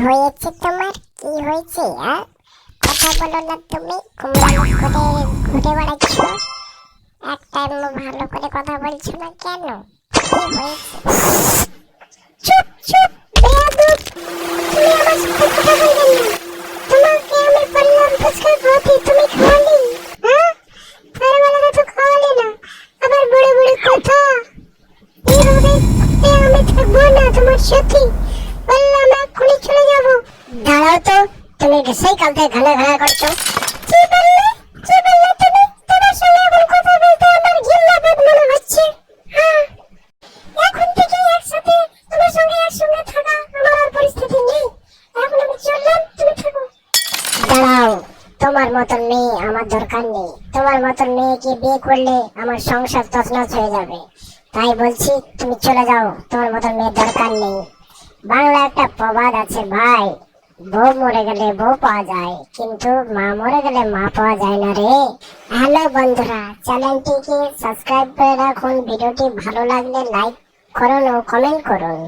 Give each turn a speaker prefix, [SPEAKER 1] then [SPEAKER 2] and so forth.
[SPEAKER 1] হয়েছে তোমার? কি হয়েছে? কথা বলো না তুমি, কুমড়া মুখ করে ঘুরে বেড়াচ্ছ। একটা ভালো করে কথা বলছো না কেন? কি হয়েছে? চুপ চুপ বেয়াদব, তুমি আমার সাথে কথা বলবে না। তোমাকে আমি বললাম ফুচকা খাওয়াতে, তুমি খাওয়ালি? হ্যাঁ, ছোটবেলাতে তো খাওয়ালি না, আবার বুড়ো বুড়ো কথা। এইভাবে আমি থাকবো না তোমার সাথে, বললাম এক্ষুনি চলে যাব। দাঁড়াও তো, তুমি সেই কাল থেকে ঘানা ঘানা করছো। কি বললে? কি বললে তুমি? তোমার সঙ্গে এমন কথা বলতে আমার ঘৃণা বোধ মনে হচ্ছে। হ্যাঁ, এখন থেকে একসাথে তোমার সঙ্গে একসঙ্গে থাকা আমার আর পরিস্থিতি নেই। এখন আমি চললাম, তুমি থাকো। দাঁড়াও, তোমার মতন মেয়ে আমার দরকার নেই। তোমার মতন মেয়েকে বিয়ে করলে আমার সংসার তছনছ হয়ে যাবে। তাই বলছি তুমি চলে যাও, তোমার মতন মেয়ে দরকার নেই। বাংলা একটা প্রবাদ আছে ভাই, বউ মরে গেলে বউ পাওয়া যায়, কিন্তু মা মরে গেলে মা পাওয়া যায় না রে। হ্যালো বন্ধুরা, চ্যানেলটিকে সাবস্ক্রাইব করে রাখুন। ভিডিওটি ভালো লাগলে লাইক করুন ও কমেন্ট করুন।